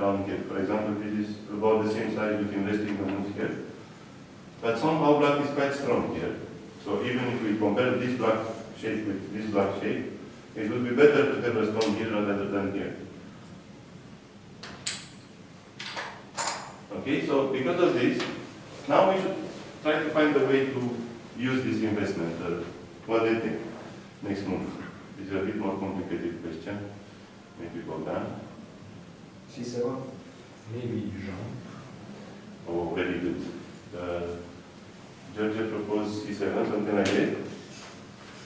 around here. For example, this is about the same size with investing moves here. But somehow black is quite strong here. So even if we compare this black shape with this black shape, it would be better to have a stone here rather than here. Okay, so because of this, now we should try to find a way to use this investment. What do you think? Next move. This is a bit more complicated question. Maybe Bogdan. C7. Maybe Jean. Oh, very good. George proposed C7, something like that.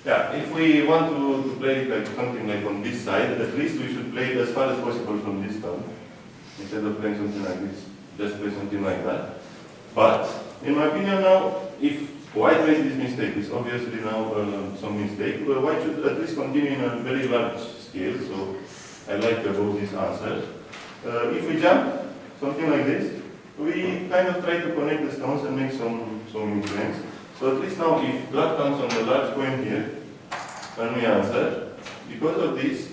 Yeah, if we want to play like something like on this side, at least we should play as far as possible from this stone. Instead of playing something like this, just play something like that. But, in my opinion now, if white made this mistake, it's obviously now some mistake, but white should at least continue in a very large scale, so I like both these answers. If we jump, something like this, we kind of try to connect the stones and make some influence. So at least now if black comes on the large point here, when we answer, because of this,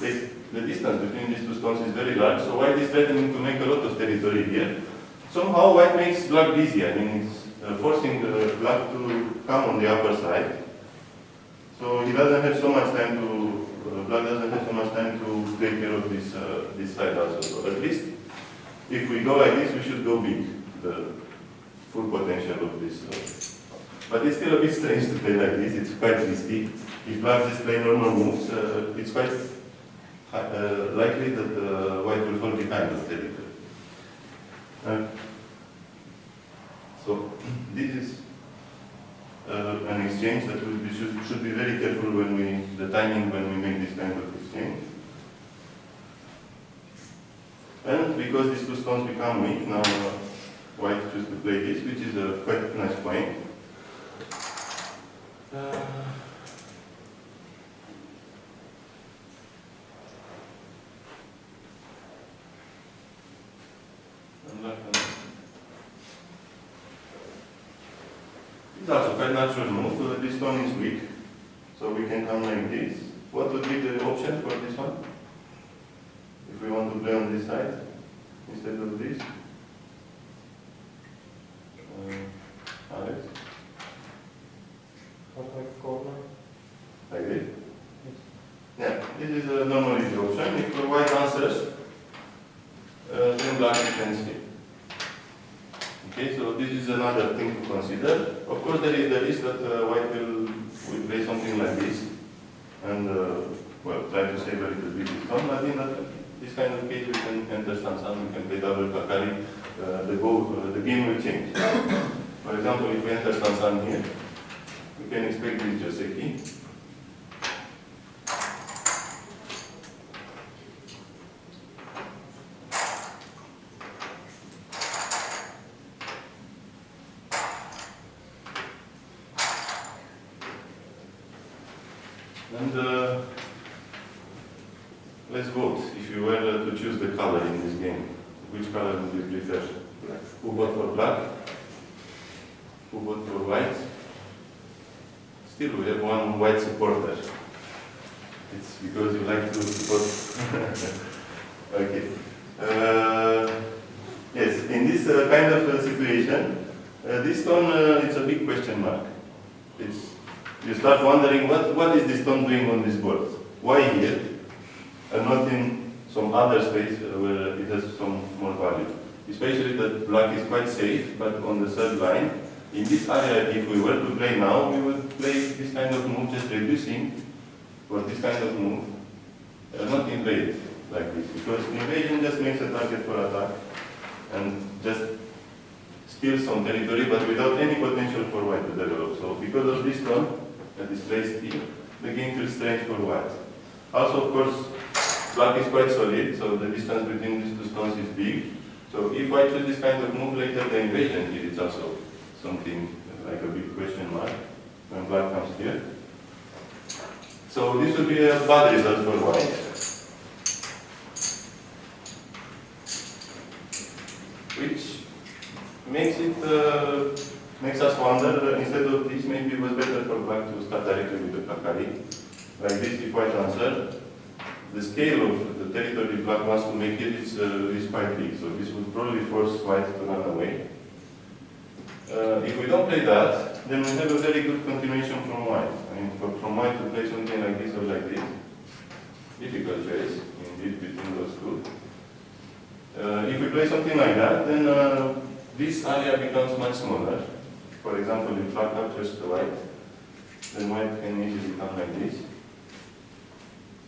the distance between these two stones is very large, so white is threatening to make a lot of territory here. Somehow white makes black busy, I mean it's forcing black to come on the upper side. So he doesn't have so much time to, black doesn't have so much time to take care of this side also. So at least if we go like this, we should go big, the full potential of this. But it's still a bit strange to play like this, it's quite risky. If black just play normal moves, it's quite likely that white will fall behind the territory. So this is an exchange that we should be very careful when the timing when we make this kind of exchange. And because these two stones become weak, now white chooses to play this, which is a quite nice point. It's also quite natural move. This stone is weak, so we can come like this. What would be the option for this one? If we want to play on this side instead of this. Alex? Like corner. Like this? Yeah, this is normally the option. If white answers, then black defends here. Okay, so this is another thing to consider. Of course, there is the risk that white will play something like this and well, try to save a little bit this stone. But in this kind of case, we can enter Sansan, we can play double Kakari. The game will change. For example, if we enter Sansan here, we can expect this Joseki. And let's vote. If you were to choose the color in this game, which color would you prefer? Black. Who vote for black? Who vote for white? Still, we have one white supporter. It's because you like to support. Okay. Yes, in this kind of situation, this stone it's a big question mark. You start wondering what is this stone doing on this board? Why here and not in some other space where it has some more value? Especially that black is quite safe, but on the third line, in this area, if we were to play now, we would play this kind of move, just reducing, or this kind of move, not invade like this, because invasion just makes a target for attack and just steals some territory, but without any potential for white to develop. So because of this stone that is placed here, the game feels strange for white. Also, of course, black is quite solid, so the distance between these two stones is big. So if white chooses this kind of move later, the invasion here is also something like a big question mark when black comes here. So this would be a bad result for white. Which makes us wonder, instead of this, maybe it was better for black to start directly with the Kakari. Like this, if white answer, the scale of the territory black wants to make it is quite big. So this would probably force white to run away. If we don't play that, then we have a very good continuation from white. I mean, from white to play something like this or like this. Difficult choice, indeed, between those two. If we play something like that, then this area becomes much smaller. For example, if black captures the white, then white can easily come like this.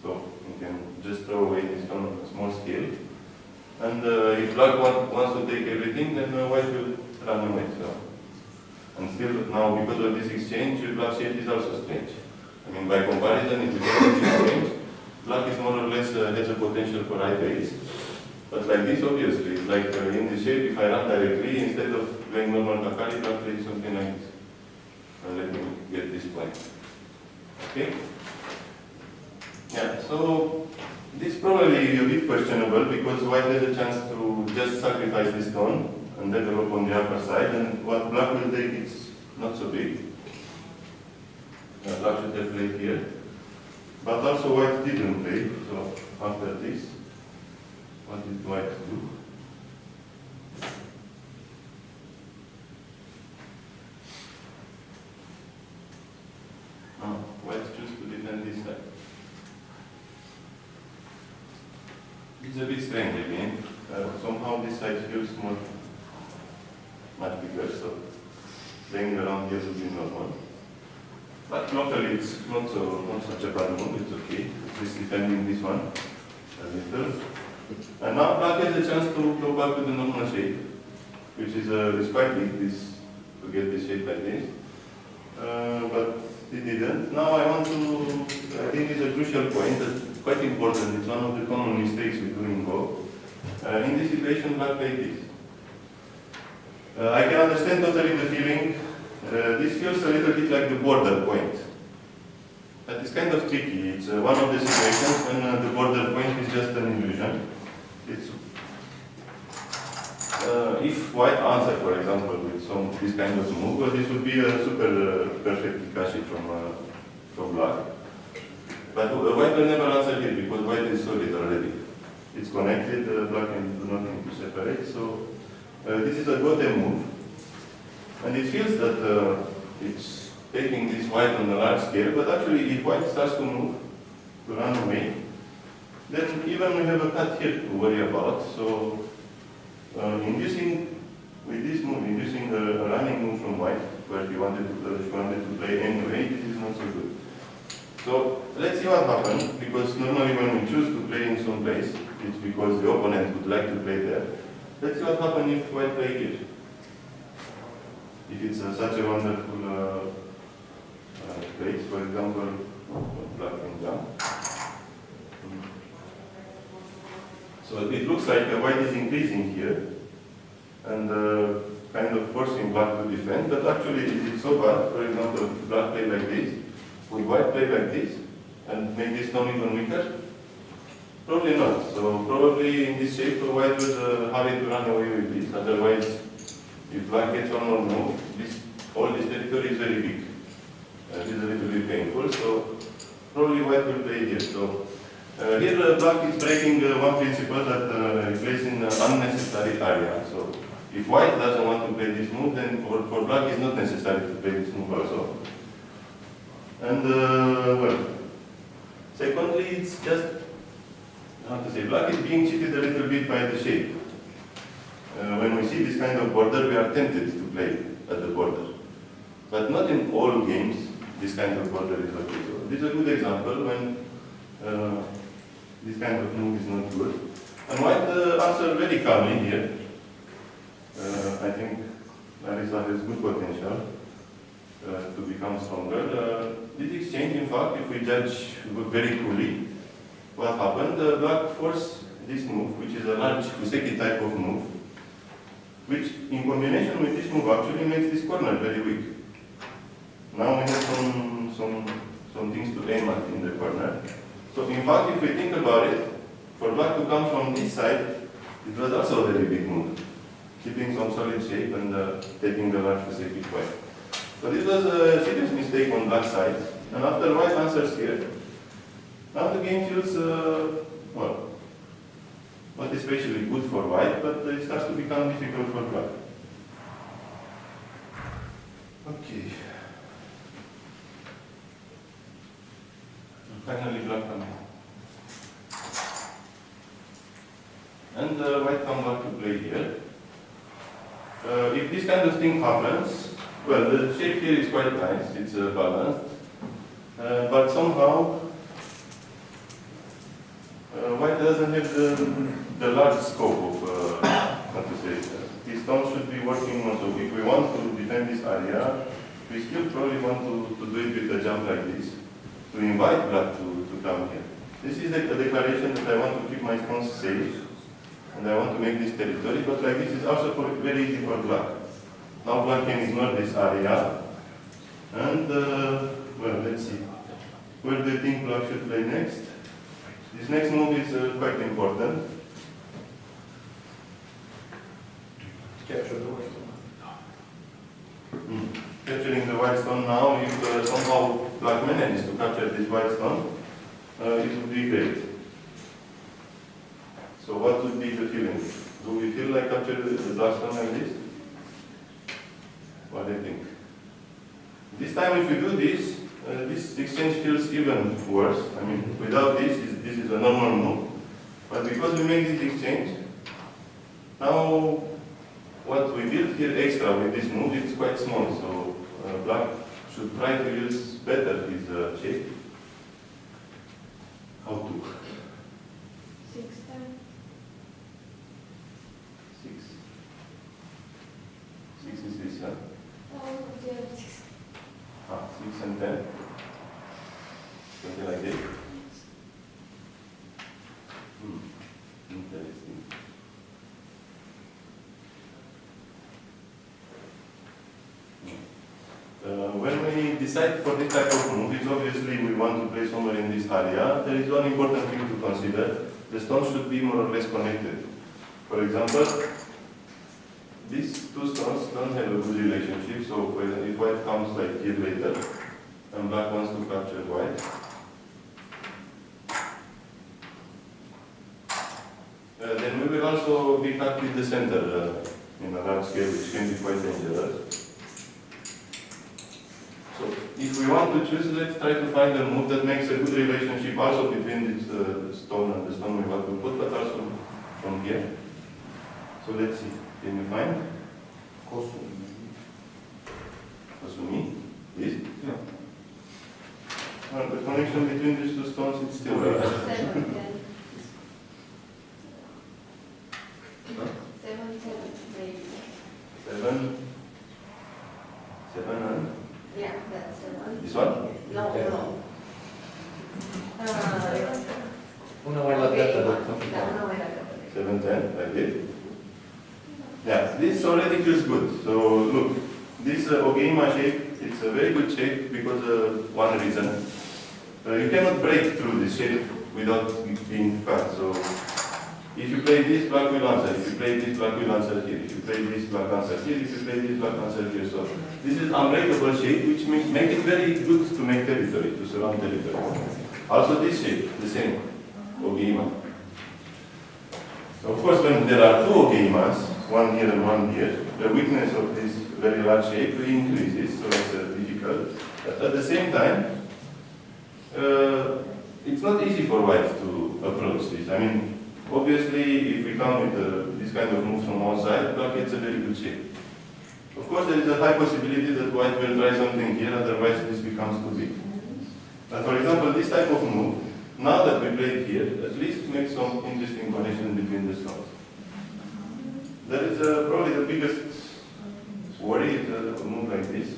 So you can just throw away this on a small scale. And if black wants to take everything, then white will run away. So. And still now, because of this exchange, black shape is also strange. I mean, by comparison, if we get this exchange, black is more or less has a potential for high base. But like this, obviously, it's like in this shape, if I run directly, instead of playing normal Kakari, black plays something like this. And let me get this point. Okay? Yeah, so this is probably a bit questionable because white has a chance to just sacrifice this stone and develop on the upper side, and what black will take is not so big. Black should have played here. But also white didn't play, so after this, what did white do? White choose to defend this side. It's a bit strange again. Somehow this side feels much bigger, so playing around here would be normal. But locally it's not such a bad move, it's okay. Just defending this one a little. And now black has a chance to go back to the normal shape, which is quite big, to get this shape like this. But it didn't. Now I want to, I think it's a crucial point that's quite important. It's one of the common mistakes we do in Go. In this situation, black played this. I can understand totally the feeling. This feels a little bit like the border point. But it's kind of tricky. It's one of the situations when the border point is just an illusion. It's, if white answer, for example, with this kind of move, this would be a super perfect Kikashi from black. But white will never answer here because white is solid already. It's connected, black can do nothing to separate. So this is a totem move. And it feels that it's taking this white on a large scale, but actually if white starts to move, to run away, then even we have a cut here to worry about. So inducing, with this move, inducing a running move from white, where he wanted to play anyway, this is not so good. So let's see what happens, because normally when we choose to play in some place, it's because the opponent would like to play there. Let's see what happens if white play here. If it's such a wonderful place, for example, black can jump. So it looks like white is increasing here and kind of forcing black to defend, but actually is it so bad? For example, if black play like this, would white play like this and make this stone even weaker? Probably not. So probably in this shape, white would hurry to run away with this. Otherwise, if black gets one more move, all this territory is very big. It is a little bit painful, so probably white will play here. So here black is breaking one principle that he plays in unnecessary area. So if white doesn't want to play this move, then for black it's not necessary to play this move also. And well, secondly, it's just, how to say, black is being cheated a little bit by the shape. When we see this kind of border, we are tempted to play at the border. But not in all games, this kind of border is okay. So this is a good example when this kind of move is not good. And white answered very calmly here. I think Larissa has good potential to become stronger. This exchange, in fact, if we judge very coolly what happened, black forced this move, which is a large Fuseki type of move, which in combination with this move actually makes this corner very weak. Now we have some things to aim at in the corner. So in fact, if we think about it, for black to come from this side, it was also a very big move, keeping some solid shape and taking the large Fuseki point. So this was a serious mistake on black side. And after white answers here, now the game feels, well, not especially good for white, but it starts to become difficult for black. Okay. And finally, black comes. And white come back to play here. If this kind of thing happens, well, the shape here is quite nice, it's balanced, but somehow white doesn't have the large scope of, how to say, this stone should be working also. If we want to defend this area, we still probably want to do it with a jump like this, to invite black to come here. This is a declaration that I want to keep my stones safe, and I want to make this territory, but like this is also very easy for black. Now black can ignore this area, and, well, let's see. Where do you think black should play next? This next move is quite important. Capture the white stone. Capturing the white stone now, if somehow black manages to capture this white stone, it would be great. So what would be the feeling? Do we feel like capturing the black stone like this? What do you think? This time if we do this, this exchange feels even worse. I mean, without this is a normal move. But because we make this exchange, now what we build here extra with this move is quite small. So black should try to use better his shape. How to? 6 times. 6. 6 is this, huh? Oh, yeah, 6. 6 and 10. Something like this. Interesting. When we decide for this type of move, it's obviously we want to play somewhere in this area. There is one important thing to consider. The stones should be more or less connected. For example, these two stones don't have a good relationship, so if white comes like here later, and black wants to capture white, then we will also be cut with the center in a large scale, which can be quite dangerous. So if we want to choose, let's try to find a move that makes a good relationship also between this stone and the stone we want to put, but also from here. So let's see. Can you find? Kosumi? This? Yeah. Well, the connection between these two stones is still there. 7 then. 7, maybe. 7. 7 and? Yeah, that's 7. This one? No, no. Una mai la gata, doctor. Da, una mai la gata. 7, 10, like this. Yeah, this already feels good. So look, this Ogeima shape, it's a very good shape because of one reason. You cannot break through this shape without being cut. So if you play this, black will answer. If you play this, black will answer here. If you play this, black answer here. If you play this, black answer here. So this is unbreakable shape, which make it very good to make territory, to surround territory. Also this shape, the same, Ogeima. Of course, when there are two Ogeimas, one here and one here, the weakness of this very large shape increases, so it's difficult. But at the same time, it's not easy for white to approach this. I mean, obviously, if we come with this kind of move from outside, black gets a very good shape. Of course, there is a high possibility that white will try something here, otherwise this becomes too big. But for example, this type of move, now that we play it here, at least makes some interesting connection between the stones. That is probably the biggest worry, is a move like this.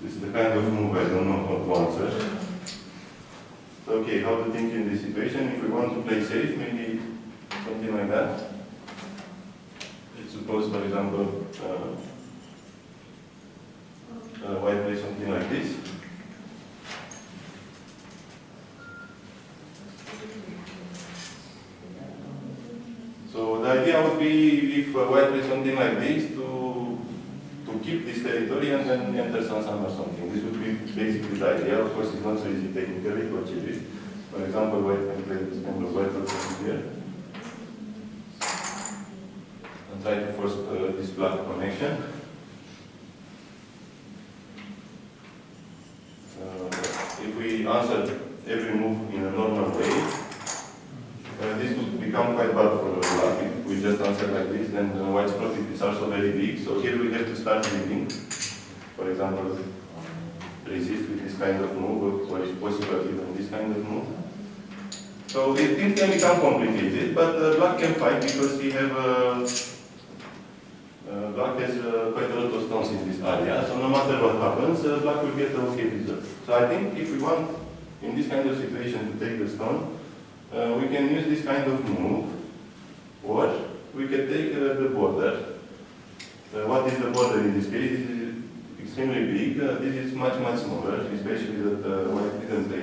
This is the kind of move I don't know how to answer. So, okay, how to think in this situation? If we want to play safe, maybe something like that. Let's suppose, for example, white plays something like this. So the idea would be, if white plays something like this, to keep this territory and then enter Sansan or something. This would be basically the idea. Of course, it's not so easy technically to achieve it. For example, white can play this kind of white rotation here. And try to force this black connection. If we answer every move in a normal way, this would become quite bad for black. If we just answer like this, then white's profit is also very big. So here we have to start leading. For example, resist with this kind of move, or is possible even this kind of move. So things can become complicated, but black can fight because he have black has quite a lot of stones in this area. So no matter what happens, black will get the okay result. So I think if we want in this kind of situation to take the stone, we can use this kind of move, or we can take the border. What is the border in this case? This is extremely big. This is much smaller, especially that white didn't play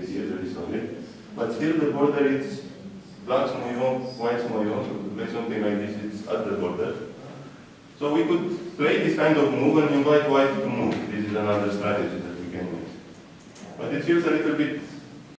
here very solid. But still the border is black's moyon, white's moyon, so to play something like this, it's at the border. So we could play this kind of move and invite white to move. This is another strategy that we can use. But it feels a little bit